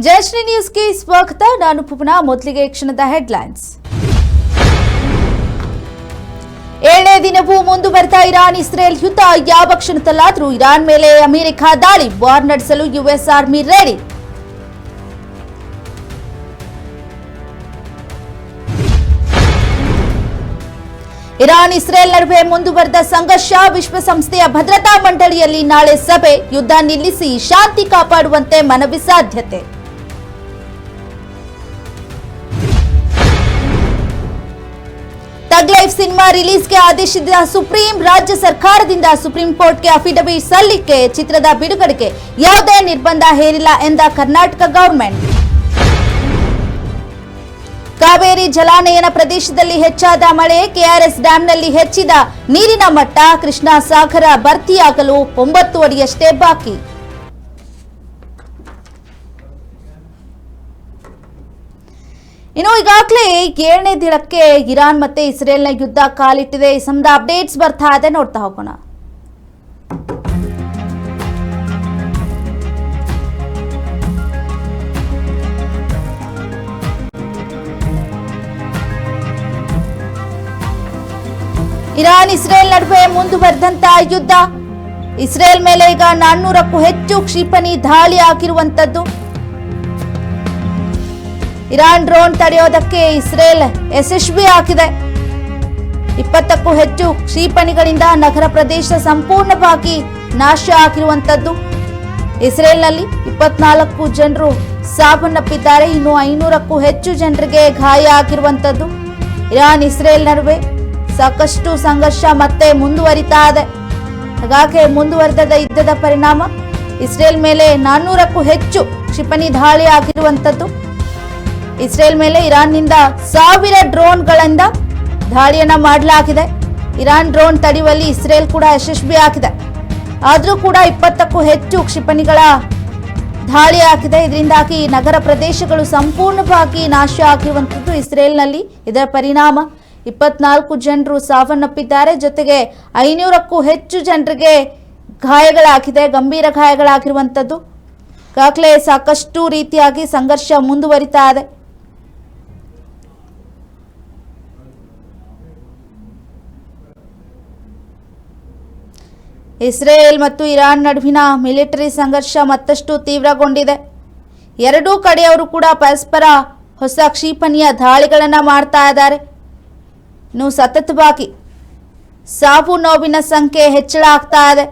ಜಯಶ್ರೀ ನ್ಯೂಸ್ಗೆ ಸ್ವಾಗತ. ನಾನು ಪುಪನ. ಮೊದಲಿಗೆ ಕ್ಷಣದ ಹೆಡ್ಲೈನ್ಸ್. 7ನೇ ದಿನವೂ ಮುಂದುವರೆದ ಇರಾನ್ ಇಸ್ರೇಲ್ ಯುದ್ಧ. ಯಾವ ಕ್ಷಣದಲ್ಲಾದರೂ ಇರಾನ್ ಮೇಲೆ ಅಮೆರಿಕ ದಾಳಿ, ವಾರ್ ನಡೆಸಲು US army ready. Iran Israel ನಡುವೆ ಮುಂದುವರೆದ ಸಂಘರ್ಷ. ವಿಶ್ವಸಂಸ್ಥೆಯ ಭದ್ರತಾ ಮಂಡಳಿಯಲ್ಲಿ ನಾಳೆ ಸಭೆ. ಯುದ್ಧ ನಿಲ್ಲಿಸಿ ಶಾಂತಿ ಕಾಪಾಡುವಂತೆ ಮನವಿ ಸಾಧ್ಯತೆ. ತಗ್ ಲೈಫ್ ಸಿನಿಮಾ ರಿಲೀಸ್ಗೆ ಆದೇಶಿಸಿದ ಸುಪ್ರೀಂ. ರಾಜ್ಯ ಸರ್ಕಾರದಿಂದ ಸುಪ್ರೀಂ ಕೋರ್ಟ್ಗೆ ಅಫಿಡವಿಟ್ ಸಲ್ಲಿಕೆ. ಚಿತ್ರದ ಬಿಡುಗಡೆಗೆ ಯಾವುದೇ ನಿರ್ಬಂಧ ಹೇರಿಲ್ಲ ಎಂದ ಕರ್ನಾಟಕ ಗವರ್ಮೆಂಟ್. ಕಾವೇರಿ ಜಲಾನಯನ ಪ್ರದೇಶದಲ್ಲಿ ಹೆಚ್ಚಾದ ಮಳೆ. ಕೆಆರ್ಎಸ್ ಡ್ಯಾಂನಲ್ಲಿ ಹೆಚ್ಚಿದ ನೀರಿನ ಮಟ್ಟ. ಕೃಷ್ಣಾ ಸಾಗರ ಭರ್ತಿಯಾಗಲು 9 ಅಡಿಯಷ್ಟೇ ಬಾಕಿ. ಇನ್ನು ಈಗಾಗಲೇ 7ನೇ ದಿನಕ್ಕೆ ಇರಾನ್ ಮತ್ತೆ ಇಸ್ರೇಲ್ನ ಯುದ್ಧ ಕಾಲಿಟ್ಟಿದೆ. ಈ ಸಂಬಂಧ ಅಪ್ಡೇಟ್ಸ್ ಬರ್ತಾ ಇದೆ, ನೋಡ್ತಾ ಹೋಗೋಣ. ಇರಾನ್ ಇಸ್ರೇಲ್ ನಡುವೆ ಮುಂದುವರೆದಂತ ಯುದ್ಧ. ಇಸ್ರೇಲ್ ಮೇಲೆ ಈಗ 400ಕ್ಕೂ ಹೆಚ್ಚು ಕ್ಷಿಪಣಿ ದಾಳಿ ಆಗಿರುವಂತದ್ದು. ಇರಾನ್ ಡ್ರೋನ್ ತಡೆಯೋದಕ್ಕೆ ಇಸ್ರೇಲ್ ಯಶಸ್ವಿ ಆಗಿದೆ. 20ಕ್ಕೂ ಹೆಚ್ಚು ಕ್ಷಿಪಣಿಗಳಿಂದ ನಗರ ಪ್ರದೇಶ ಸಂಪೂರ್ಣವಾಗಿ ನಾಶ ಆಗಿರುವಂತದ್ದು. ಇಸ್ರೇಲ್ನಲ್ಲಿ 24 ಜನರು ಸಾವನ್ನಪ್ಪಿದ್ದಾರೆ. ಇನ್ನು 500ಕ್ಕೂ ಹೆಚ್ಚು ಜನರಿಗೆ ಗಾಯ ಆಗಿರುವಂತದ್ದು. ಇರಾನ್ ಇಸ್ರೇಲ್ ನಡುವೆ ಸಾಕಷ್ಟು ಸಂಘರ್ಷ ಮತ್ತೆ ಮುಂದುವರಿತಾ ಇದೆ. ಹಾಗಾಗಿ ಮುಂದುವರೆದ ಯುದ್ಧದ ಪರಿಣಾಮ ಇಸ್ರೇಲ್ ಮೇಲೆ 400ಕ್ಕೂ ಹೆಚ್ಚು ಕ್ಷಿಪಣಿ ದಾಳಿ ಆಗಿರುವಂತದ್ದು. ಇಸ್ರೇಲ್ ಮೇಲೆ ಇರಾನ್ನಿಂದ 1000 ಡ್ರೋನ್ಗಳಿಂದ ದಾಳಿಯನ್ನ ಮಾಡಲಾಗಿದೆ. ಇರಾನ್ ಡ್ರೋನ್ ತಡೆಯುವಲ್ಲಿ ಇಸ್ರೇಲ್ ಕೂಡ ಯಶಸ್ವಿ ಆಗಿದೆ. ಆದರೂ ಕೂಡ 20ಕ್ಕೂ ಹೆಚ್ಚು ಕ್ಷಿಪಣಿಗಳ ದಾಳಿ ಆಗಿದೆ. ಇದರಿಂದಾಗಿ ನಗರ ಪ್ರದೇಶಗಳು ಸಂಪೂರ್ಣವಾಗಿ ನಾಶ ಆಗಿರುವಂಥದ್ದು ಇಸ್ರೇಲ್ನಲ್ಲಿ. ಇದರ ಪರಿಣಾಮ 24 ಜನರು ಸಾವನ್ನಪ್ಪಿದ್ದಾರೆ. ಜೊತೆಗೆ 500ಕ್ಕೂ ಹೆಚ್ಚು ಜನರಿಗೆ ಗಾಯಗಳಾಗಿದೆ, ಗಂಭೀರ ಗಾಯಗಳಾಗಿರುವಂಥದ್ದು. ಈಗಾಗಲೇ ಸಾಕಷ್ಟು ರೀತಿಯಾಗಿ ಸಂಘರ್ಷ ಮುಂದುವರಿತಾ ಇದೆ. ಇಸ್ರೇಲ್ ಮತ್ತು ಇರಾನ್ ನಡುವಿನ ಮಿಲಿಟರಿ ಸಂಘರ್ಷ ಮತ್ತಷ್ಟು ತೀವ್ರಗೊಂಡಿದೆ. ಎರಡೂ ಕಡೆಯವರು ಕೂಡ ಪರಸ್ಪರ ಹೊಸ ಕ್ಷಿಪಣಿಯ ದಾಳಿಗಳನ್ನು ಮಾಡ್ತಾ ಇದ್ದಾರೆ. ಇನ್ನು ಸತತವಾಗಿ ಸಾವು ನೋವಿನ ಸಂಖ್ಯೆ ಹೆಚ್ಚಳ ಆಗ್ತಾ ಇದೆ.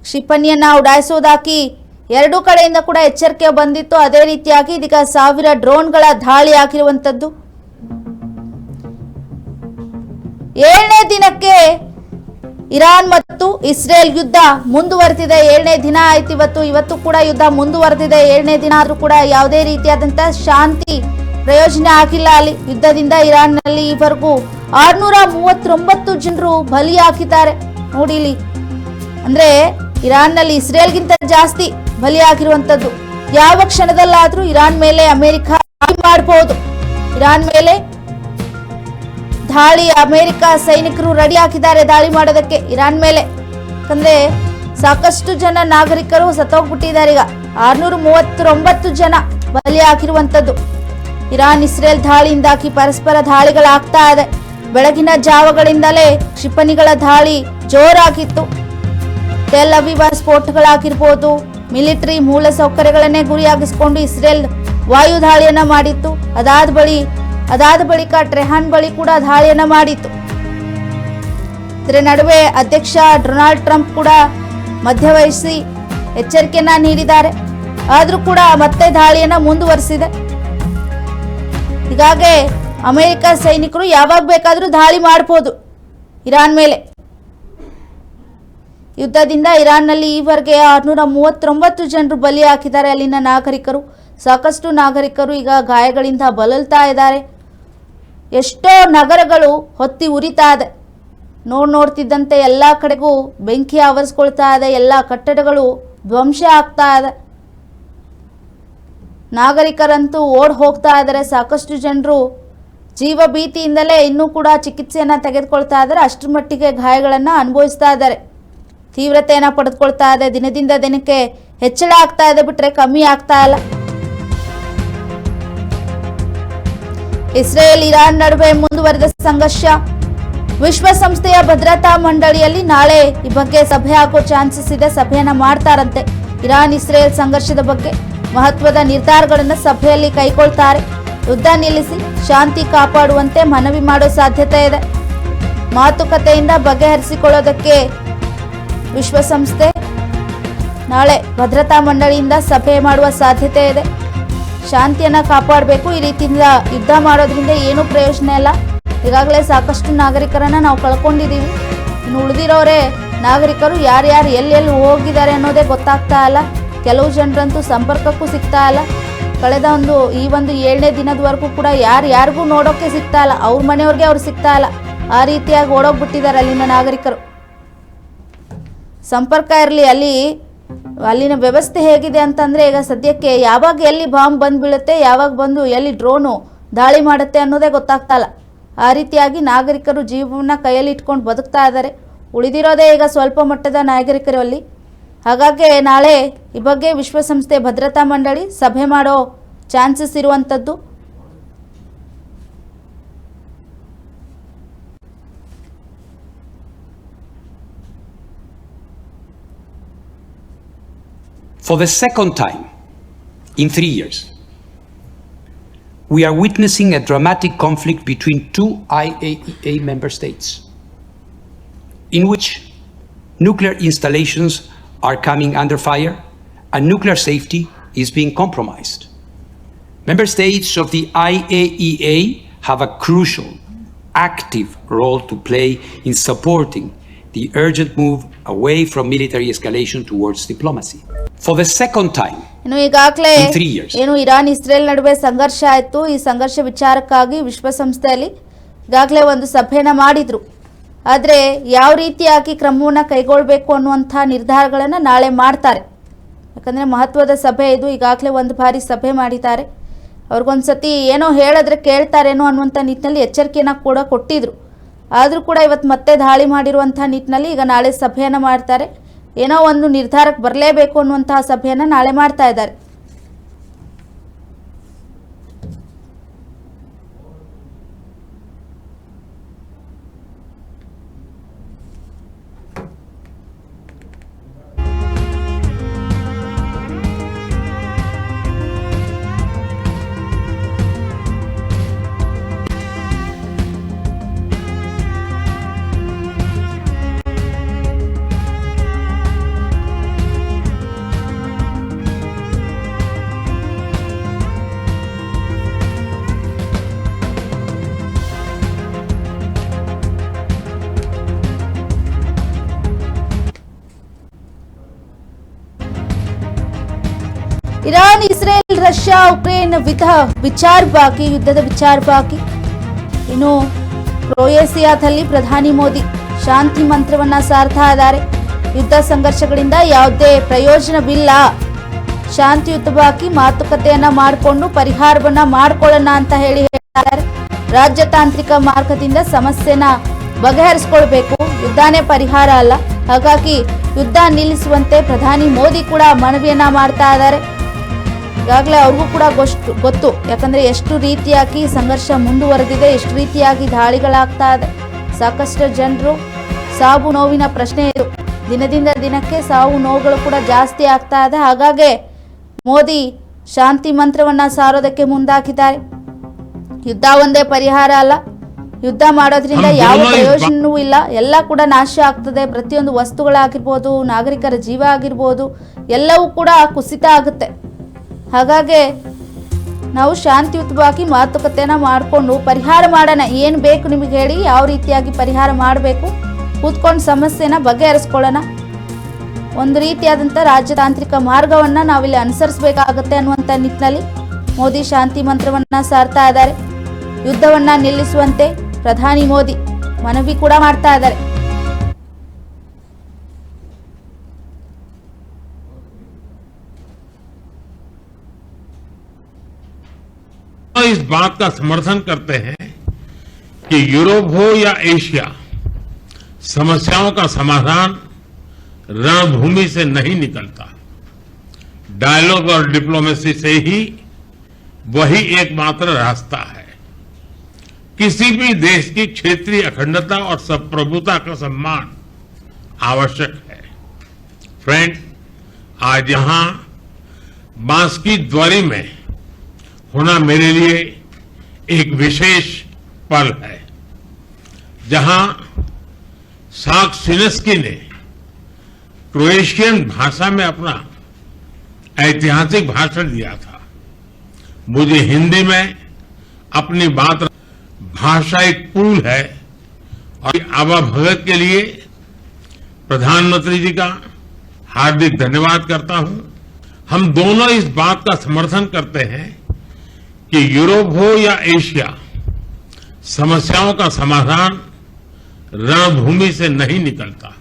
ಕ್ಷಿಪಣಿಯನ್ನ ಉಡಾಯಿಸೋದಾಗಿ ಎರಡೂ ಕಡೆಯಿಂದ ಕೂಡ ಎಚ್ಚರಿಕೆ ಬಂದಿತ್ತು. ಅದೇ ರೀತಿಯಾಗಿ ಇದೀಗ 1000 ಡ್ರೋನ್ಗಳ ದಾಳಿ ಆಗಿರುವಂಥದ್ದು. 7ನೇ ದಿನಕ್ಕೆ ಇರಾನ್ ಮತ್ತು ಇಸ್ರೇಲ್ ಯುದ್ಧ ಮುಂದುವರೆದಿದೆ. 7ನೇ ದಿನ ಆಯ್ತು ಇವತ್ತು ಕೂಡ ಯುದ್ಧ ಮುಂದುವರೆದಿದೆ. 7ನೇ ದಿನ ಆದ್ರೂ ಕೂಡ ಯಾವುದೇ ರೀತಿಯಾದಂತಹ ಶಾಂತಿ ಪ್ರಯೋಜನ ಆಗಿಲ್ಲ. ಅಲ್ಲಿ ಯುದ್ಧದಿಂದ ಇರಾನ್ನಲ್ಲಿ ಈವರೆಗೂ 639 ಜನರು ಬಲಿಯಾಗಿದ್ದಾರೆ. ನೋಡಿ ಇಲ್ಲಿ, ಅಂದ್ರೆ ಇರಾನ್ನಲ್ಲಿ ಇಸ್ರೇಲ್ಗಿಂತ ಜಾಸ್ತಿ ಬಲಿಯಾಗಿರುವಂತದ್ದು. ಯಾವ ಕ್ಷಣದಲ್ಲಾದ್ರೂ ಇರಾನ್ ಮೇಲೆ ಅಮೆರಿಕ ದಾಳಿ ಮಾಡಬಹುದು. ಇರಾನ್ ಮೇಲೆ ದಾಳಿ ಅಮೆರಿಕ ಸೈನಿಕರು ರೆಡಿ ಆಗಿದ್ದಾರೆ ದಾಳಿ ಮಾಡೋದಕ್ಕೆ ಇರಾನ್ ಮೇಲೆ. ಯಾಕಂದ್ರೆ ಸಾಕಷ್ಟು ಜನ ನಾಗರಿಕರು ಸತ್ತೋಗ್ಬಿಟ್ಟಿದ್ದಾರೆ. ಈಗ 639 ಜನ ಬಲಿಯಾಗಿರುವಂತದ್ದು. ಇರಾನ್ ಇಸ್ರೇಲ್ ದಾಳಿಯಿಂದಾಗಿ ಪರಸ್ಪರ ದಾಳಿಗಳಾಗ್ತಾ ಇದೆ. ಬೆಳಗಿನ ಜಾವಗಳಿಂದಲೇ ಕ್ಷಿಪಣಿಗಳ ದಾಳಿ ಜೋರಾಗಿತ್ತು. ಟೆಲ್ ಅವೀವ್ ಸ್ಫೋಟಗಳಾಗಿರ್ಬೋದು, ಮಿಲಿಟರಿ ಮೂಲ ಸೌಕರ್ಯಗಳನ್ನೇ ಗುರಿಯಾಗಿಸಿಕೊಂಡು ಇಸ್ರೇಲ್ ವಾಯು ದಾಳಿಯನ್ನ ಮಾಡಿತ್ತು. ಅದಾದ ಬಳಿಕ ಟೆಹರಾನ್ ಬಳಿ ಕೂಡ ದಾಳಿಯನ್ನ ಮಾಡಿತ್ತು. ಇದರ ನಡುವೆ ಅಧ್ಯಕ್ಷ ಡೊನಾಲ್ಡ್ ಟ್ರಂಪ್ ಕೂಡ ಮಧ್ಯವಹಿಸಿ ಎಚ್ಚರಿಕೆಯನ್ನ ನೀಡಿದ್ದಾರೆ. ಆದರೂ ಕೂಡ ಮತ್ತೆ ದಾಳಿಯನ್ನ ಮುಂದುವರಿಸಿದೆ. ಹೀಗಾಗಿ ಅಮೆರಿಕ ಸೈನಿಕರು ಯಾವಾಗ ಬೇಕಾದರೂ ದಾಳಿ ಮಾಡಬಹುದು ಇರಾನ್ ಮೇಲೆ. ಯುದ್ಧದಿಂದ ಇರಾನ್ನಲ್ಲಿ ಈವರೆಗೆ 639 ಜನರು ಬಲಿ ಹಾಕಿದ್ದಾರೆ. ಅಲ್ಲಿನ ನಾಗರಿಕರು, ಸಾಕಷ್ಟು ನಾಗರಿಕರು ಈಗ ಗಾಯಗಳಿಂದ ಬಳಲ್ತಾ ಇದ್ದಾರೆ. ಎಷ್ಟೋ ನಗರಗಳು ಹೊತ್ತಿ ಉರಿತಾ ಇದೆ. ನೋಡ್ತಿದ್ದಂತೆ ಎಲ್ಲ ಕಡೆಗೂ ಬೆಂಕಿ ಆವರಿಸ್ಕೊಳ್ತಾ ಇದೆ. ಎಲ್ಲ ಕಟ್ಟಡಗಳು ಧ್ವಂಸ ಆಗ್ತಾ ಇದೆ. ನಾಗರಿಕರಂತೂ ಓಡ್ ಹೋಗ್ತಾ ಇದ್ದಾರೆ. ಸಾಕಷ್ಟು ಜನರು ಜೀವ ಭೀತಿಯಿಂದಲೇ ಇನ್ನೂ ಕೂಡ ಚಿಕಿತ್ಸೆಯನ್ನು ತೆಗೆದುಕೊಳ್ತಾ ಇದ್ದಾರೆ. ಅಷ್ಟರ ಮಟ್ಟಿಗೆ ಗಾಯಗಳನ್ನು ಅನುಭವಿಸ್ತಾ ಇದ್ದಾರೆ. ತೀವ್ರತೆಯನ್ನು ಪಡೆದುಕೊಳ್ತಾ ಇದೆ. ದಿನದಿಂದ ದಿನಕ್ಕೆ ಹೆಚ್ಚಳ ಆಗ್ತಾ ಇದೆ ಬಿಟ್ರೆ ಕಮ್ಮಿ ಆಗ್ತಾ ಇಲ್ಲ. ಇಸ್ರೇಲ್ ಇರಾನ್ ನಡುವೆ ಮುಂದುವರೆದ ಸಂಘರ್ಷ. ವಿಶ್ವಸಂಸ್ಥೆಯ ಭದ್ರತಾ ಮಂಡಳಿಯಲ್ಲಿ ನಾಳೆ ಈ ಬಗ್ಗೆ ಸಭೆ ಆಗೋ ಚಾನ್ಸಸ್ ಇದೆ. ಸಭೆಯನ್ನ ಮಾಡ್ತಾರಂತೆ. ಇರಾನ್ ಇಸ್ರೇಲ್ ಸಂಘರ್ಷದ ಬಗ್ಗೆ ಮಹತ್ವದ ನಿರ್ಧಾರಗಳನ್ನು ಸಭೆಯಲ್ಲಿ ಕೈಗೊಳ್ತಾರೆ. ಯುದ್ಧ ನಿಲ್ಲಿಸಿ ಶಾಂತಿ ಕಾಪಾಡುವಂತೆ ಮನವಿ ಮಾಡೋ ಸಾಧ್ಯತೆ ಇದೆ. ಮಾತುಕತೆಯಿಂದ ಬಗೆಹರಿಸಿಕೊಳ್ಳೋದಕ್ಕೆ ವಿಶ್ವಸಂಸ್ಥೆ ನಾಳೆ ಭದ್ರತಾ ಮಂಡಳಿಯಿಂದ ಸಭೆ ಮಾಡುವ ಸಾಧ್ಯತೆ ಇದೆ. ಶಾಂತಿಯನ್ನ ಕಾಪಾಡಬೇಕು. ಈ ರೀತಿಯಿಂದ ಯುದ್ಧ ಮಾಡೋದ್ರಿಂದ ಏನೂ ಪ್ರಯೋಜನ ಇಲ್ಲ. ಈಗಾಗಲೇ ಸಾಕಷ್ಟು ನಾಗರಿಕರನ್ನ ನಾವು ಕಳ್ಕೊಂಡಿದ್ದೀವಿ. ಇನ್ನು ಉಳಿದಿರೋರೇ ನಾಗರಿಕರು ಯಾರ್ಯಾರು ಎಲ್ಲೆಲ್ಲಿ ಹೋಗಿದ್ದಾರೆ ಅನ್ನೋದೇ ಗೊತ್ತಾಗ್ತಾ ಇಲ್ಲ. ಕೆಲವು ಜನರಂತೂ ಸಂಪರ್ಕಕ್ಕೂ ಸಿಗ್ತಾ ಇಲ್ಲ. ಕಳೆದ ಈ ಒಂದು 7ನೇ ದಿನದವರೆಗೂ ಕೂಡ ಯಾರಿಗೂ ನೋಡೋಕೆ ಸಿಗ್ತಾ ಇಲ್ಲ. ಅವ್ರ ಮನೆಯವ್ರಿಗೆ ಅವ್ರು ಸಿಗ್ತಾ ಇಲ್ಲ. ಆ ರೀತಿಯಾಗಿ ಓಡೋಗ್ಬಿಟ್ಟಿದ್ದಾರೆ ಅಲ್ಲಿನ ನಾಗರಿಕರು. ಸಂಪರ್ಕ ಇರಲಿ. ಅಲ್ಲಿನ ವ್ಯವಸ್ಥೆ ಹೇಗಿದೆ ಅಂತಂದರೆ ಈಗ ಸದ್ಯಕ್ಕೆ ಯಾವಾಗ ಎಲ್ಲಿ ಬಾಂಬ್ ಬಂದು ಬೀಳುತ್ತೆ, ಯಾವಾಗ ಬಂದು ಎಲ್ಲಿ ಡ್ರೋನು ದಾಳಿ ಮಾಡುತ್ತೆ ಅನ್ನೋದೇ ಗೊತ್ತಾಗ್ತಾ ಇಲ್ಲ. ಆ ರೀತಿಯಾಗಿ ನಾಗರಿಕರು ಜೀವನ ಕೈಯಲ್ಲಿ ಇಟ್ಕೊಂಡು ಬದುಕ್ತಾ ಇದ್ದಾರೆ. ಉಳಿದಿರೋದೇ ಈಗ ಸ್ವಲ್ಪ ಮಟ್ಟದ ನಾಗರಿಕರು ಅಲ್ಲಿ. ಹಾಗಾಗಿ ನಾಳೆ ಈ ಬಗ್ಗೆ ವಿಶ್ವಸಂಸ್ಥೆ ಭದ್ರತಾ ಮಂಡಳಿ ಸಭೆ ಮಾಡೋ ಚಾನ್ಸಸ್ ಇರುವಂಥದ್ದು. For the second time in 3 years, we are witnessing a dramatic conflict between two IAEA member states, in which nuclear installations are coming under fire and nuclear safety is being compromised. Member states of the IAEA have a crucial, active role to play in supporting the urgent move away from military escalation towards diplomacy. For the second time ಈಗಾಗಲೇ in 3 years. Iran Israel ನಡುವೆ ಸಂಘರ್ಷ ಆಯಿತು. ಈ ಸಂಘರ್ಷ ವಿಚಾರಕ್ಕಾಗಿ ವಿಶ್ವಸಂಸ್ಥೆಯಲ್ಲಿ ಈಗಾಗಲೇ ಒಂದು ಸಭೆನ ಮಾಡಿದ್ರು. ಆದರೆ ಯಾವ ರೀತಿಯಾಗಿ ಕ್ರಮವನ್ನು ಕೈಗೊಳ್ಳಬೇಕು ಅನ್ನುವಂಥ ನಿರ್ಧಾರಗಳನ್ನು ನಾಳೆ ಮಾಡ್ತಾರೆ. ಯಾಕಂದರೆ ಮಹತ್ವದ ಸಭೆ ಇದು. ಈಗಾಗಲೇ ಒಂದು ಬಾರಿ ಸಭೆ ಮಾಡಿದ್ದಾರೆ. ಅವ್ರಿಗೊಂದ್ಸತಿ ಏನೋ ಹೇಳಿದ್ರೆ ಕೇಳ್ತಾರೇನೋ ಅನ್ನುವಂಥ ನಿಟ್ಟಿನಲ್ಲಿ ಎಚ್ಚರಿಕೆಯನ್ನು ಕೂಡ ಕೊಟ್ಟಿದ್ರು. ಆದರೂ ಕೂಡ ಇವತ್ತು ಮತ್ತೆ ದಾಳಿ ಮಾಡಿರುವಂಥ ನಿಟ್ಟಿನಲ್ಲಿ ಈಗ ನಾಳೆ ಸಭೆಯನ್ನು ಮಾಡ್ತಾರೆ. ಏನೋ ಒಂದು ನಿರ್ಧಾರಕ್ಕೆ ಬರಲೇಬೇಕು ಅನ್ನುವಂತಹ ಸಭೆಯನ್ನು ನಾಳೆ ಮಾಡ್ತಾ ಇದ್ದಾರೆ. ಇರಾನ್ ಇಸ್ರೇಲ್ ರಷ್ಯಾ ಉಕ್ರೇನ್ ವಿಚಾರವಾಗಿ ಯುದ್ಧದ ವಿಚಾರವಾಗಿ ಇನ್ನು ಕ್ರೊಯೇಷಿಯಾದಲ್ಲಿ ಪ್ರಧಾನಿ ಮೋದಿ ಶಾಂತಿ ಮಂತ್ರವನ್ನ ಸಾರ್ತಾ ಇದ್ದಾರೆ. ಯುದ್ಧ ಸಂಘರ್ಷಗಳಿಂದ ಯಾವುದೇ ಪ್ರಯೋಜನವಿಲ್ಲ, ಶಾಂತಿಯುತವಾಗಿ ಮಾತುಕತೆಯನ್ನ ಮಾಡಿಕೊಂಡು ಪರಿಹಾರವನ್ನ ಮಾಡಿಕೊಳ್ಳೋಣ ಅಂತ ಹೇಳಿದ್ದಾರೆ. ರಾಜತಾಂತ್ರಿಕ ಮಾರ್ಗದಿಂದ ಸಮಸ್ಯೆನ ಬಗೆಹರಿಸಿಕೊಳ್ಬೇಕು, ಯುದ್ಧನೇ ಪರಿಹಾರ ಅಲ್ಲ. ಹಾಗಾಗಿ ಯುದ್ಧ ನಿಲ್ಲಿಸುವಂತೆ ಪ್ರಧಾನಿ ಮೋದಿ ಕೂಡ ಮನವಿಯನ್ನ ಮಾಡ್ತಾ ಇದ್ದಾರೆ. ಈಗಾಗಲೇ ಅವ್ರಿಗೂ ಕೂಡ ಗೊತ್ತು, ಯಾಕಂದರೆ ಎಷ್ಟು ರೀತಿಯಾಗಿ ಸಂಘರ್ಷ ಮುಂದುವರೆದಿದೆ, ಎಷ್ಟು ರೀತಿಯಾಗಿ ದಾಳಿಗಳಾಗ್ತಾ ಇದೆ. ಸಾಕಷ್ಟು ಜನರು ಸಾವು ನೋವಿನ ಪ್ರಶ್ನೆ ಇದು. ದಿನದಿಂದ ದಿನಕ್ಕೆ ಸಾವು ನೋವುಗಳು ಕೂಡ ಜಾಸ್ತಿ ಆಗ್ತಾ ಇದೆ. ಹಾಗಾಗಿ ಮೋದಿ ಶಾಂತಿ ಮಂತ್ರವನ್ನು ಸಾರೋದಕ್ಕೆ ಮುಂದಾಕಿದ್ದಾರೆ. ಯುದ್ಧ ಒಂದೇ ಪರಿಹಾರ ಅಲ್ಲ, ಯುದ್ಧ ಮಾಡೋದ್ರಿಂದ ಯಾವ ಪ್ರಯೋಜನವೂ ಇಲ್ಲ, ಎಲ್ಲ ಕೂಡ ನಾಶ ಆಗ್ತದೆ. ಪ್ರತಿಯೊಂದು ವಸ್ತುಗಳಾಗಿರ್ಬೋದು, ನಾಗರಿಕರ ಜೀವ ಆಗಿರ್ಬೋದು, ಎಲ್ಲವೂ ಕೂಡ ಕುಸಿತ ಆಗುತ್ತೆ. ಹಾಗಾಗಿ ನಾವು ಶಾಂತಿಯುತವಾಗಿ ಮಾತುಕತೆನ ಮಾಡಿಕೊಂಡು ಪರಿಹಾರ ಮಾಡೋಣ. ಏನು ಬೇಕು ನಿಮಗೆ ಹೇಳಿ, ಯಾವ ರೀತಿಯಾಗಿ ಪರಿಹಾರ ಮಾಡಬೇಕು, ಕೂತ್ಕೊಂಡು ಸಮಸ್ಯೆನ ಬಗೆಹರಿಸ್ಕೊಳ್ಳೋಣ. ಒಂದು ರೀತಿಯಾದಂಥ ರಾಜತಾಂತ್ರಿಕ ಮಾರ್ಗವನ್ನು ನಾವಿಲ್ಲಿ ಅನುಸರಿಸಬೇಕಾಗತ್ತೆ ಅನ್ನುವಂಥ ನಿಟ್ಟಿನಲ್ಲಿ ಮೋದಿ ಶಾಂತಿ ಮಂತ್ರವನ್ನು ಸಾರ್ತಾ ಇದ್ದಾರೆ. ಯುದ್ಧವನ್ನು ನಿಲ್ಲಿಸುವಂತೆ ಪ್ರಧಾನಿ ಮೋದಿ ಮನವಿ ಕೂಡ ಮಾಡ್ತಾ ಇದ್ದಾರೆ. इस बात का समर्थन करते हैं कि यूरोप हो या एशिया, समस्याओं का समाधान रणभूमि से नहीं निकलता, डायलॉग और डिप्लोमेसी से ही वही एकमात्र रास्ता है। किसी भी देश की क्षेत्रीय अखंडता और संप्रभुता का सम्मान आवश्यक है। फ्रेंड, आज यहां बांसकी द्वारी में होना मेरे लिए एक विशेष पल है, जहां साक्सिनेस्की ने क्रोएशियन भाषा में अपना ऐतिहासिक भाषण दिया था। मुझे हिंदी में अपनी बात, भाषा एक पुल है और आबा भगत के लिए प्रधानमंत्री जी का हार्दिक धन्यवाद करता हूं। हम दोनों इस बात का समर्थन करते हैं कि यूरोप हो या एशिया, समस्याओं का समाधान रणभूमि से नहीं निकलता।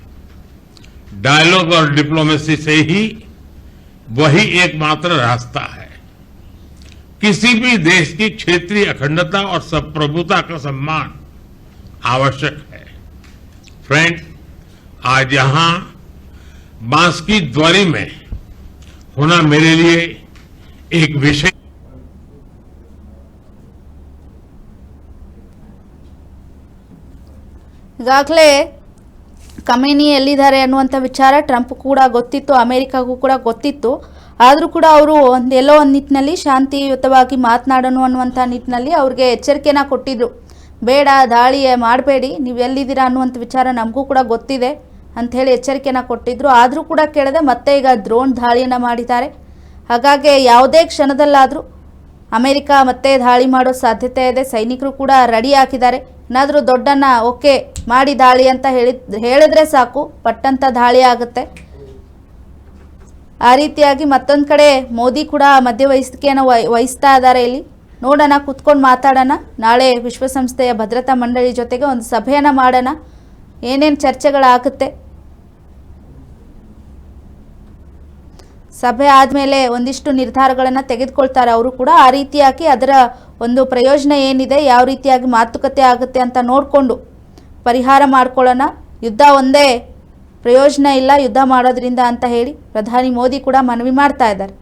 डायलॉग और डिप्लोमेसी से ही वही एकमात्र रास्ता है। किसी भी देश की क्षेत्रीय अखंडता और संप्रभुता का सम्मान आवश्यक है। फ्रेंड, आज यहां बांसकी द्वारी में होना मेरे लिए एक विशेष ಈಗಾಗಲೇ ಕಮೇನಿ ಎಲ್ಲಿದ್ದಾರೆ ಅನ್ನುವಂಥ ವಿಚಾರ ಟ್ರಂಪ್ ಕೂಡ ಗೊತ್ತಿತ್ತು, ಅಮೆರಿಕಾಗೂ ಕೂಡ ಗೊತ್ತಿತ್ತು. ಆದರೂ ಕೂಡ ಅವರು ಎಲ್ಲೋ ಒಂದು ನಿಟ್ಟಿನಲ್ಲಿ ಶಾಂತಿಯುತವಾಗಿ ಮಾತನಾಡೋಣ ಅನ್ನುವಂಥ ನಿಟ್ಟಿನಲ್ಲಿ ಅವ್ರಿಗೆ ಎಚ್ಚರಿಕೆನ ಕೊಟ್ಟಿದ್ರು. ಬೇಡ, ದಾಳಿ ಮಾಡಬೇಡಿ, ನೀವು ಎಲ್ಲಿದ್ದೀರಾ ಅನ್ನುವಂಥ ವಿಚಾರ ನಮಗೂ ಕೂಡ ಗೊತ್ತಿದೆ ಅಂಥೇಳಿ ಎಚ್ಚರಿಕೆನ ಕೊಟ್ಟಿದ್ರು. ಆದರೂ ಕೂಡ ಕೇಳದೆ ಮತ್ತೆ ಈಗ ಡ್ರೋನ್ ದಾಳಿಯನ್ನು ಮಾಡಿದ್ದಾರೆ. ಹಾಗಾಗಿ ಯಾವುದೇ ಕ್ಷಣದಲ್ಲಾದರೂ ಅಮೆರಿಕ ಮತ್ತೆ ದಾಳಿ ಮಾಡೋ ಸಾಧ್ಯತೆ ಇದೆ. ಸೈನಿಕರು ಕೂಡ ರೆಡಿ ಹಾಕಿದ್ದಾರೆ. ಏನಾದರೂ ದೊಡ್ಡನ್ನ ಓಕೆ ಮಾಡಿ ದಾಳಿ ಅಂತ ಹೇಳಿದ್ರೆ ಸಾಕು, ಪಟ್ಟಂತ ದಾಳಿ ಆಗುತ್ತೆ. ಆ ರೀತಿಯಾಗಿ ಮತ್ತೊಂದು ಕಡೆ ಮೋದಿ ಕೂಡ ಮಧ್ಯವಹಿಸಿಕೆಯನ್ನು ವಹಿಸ್ತಾ ಇದ್ದಾರೆ. ಇಲ್ಲಿ ನೋಡೋಣ, ಕುತ್ಕೊಂಡು ಮಾತಾಡೋಣ. ನಾಳೆ ವಿಶ್ವಸಂಸ್ಥೆಯ ಭದ್ರತಾ ಮಂಡಳಿ ಜೊತೆಗೆ ಒಂದು ಸಭೆಯನ್ನು ಮಾಡೋಣ, ಏನೇನು ಚರ್ಚೆಗಳಾಗುತ್ತೆ. ಸಭೆ ಆದಮೇಲೆ ಒಂದಿಷ್ಟು ನಿರ್ಧಾರಗಳನ್ನು ತೆಗೆದುಕೊಳ್ತಾರೆ ಅವರು ಕೂಡ. ಆ ರೀತಿಯಾಗಿ ಅದರ ಒಂದು ಪ್ರಯೋಜನ ಏನಿದೆ, ಯಾವ ರೀತಿಯಾಗಿ ಮಾತುಕತೆ ಆಗುತ್ತೆ ಅಂತ ನೋಡಿಕೊಂಡು ಪರಿಹಾರ ಮಾಡ್ಕೊಳ್ಳೋಣ. ಯುದ್ಧ ಒಂದೇ ಪ್ರಯೋಜನ ಇಲ್ಲ ಯುದ್ಧ ಮಾಡೋದ್ರಿಂದ ಅಂತ ಹೇಳಿ ಪ್ರಧಾನಿ ಮೋದಿ ಕೂಡ ಮನವಿ ಮಾಡ್ತಾ ಇದ್ದಾರೆ.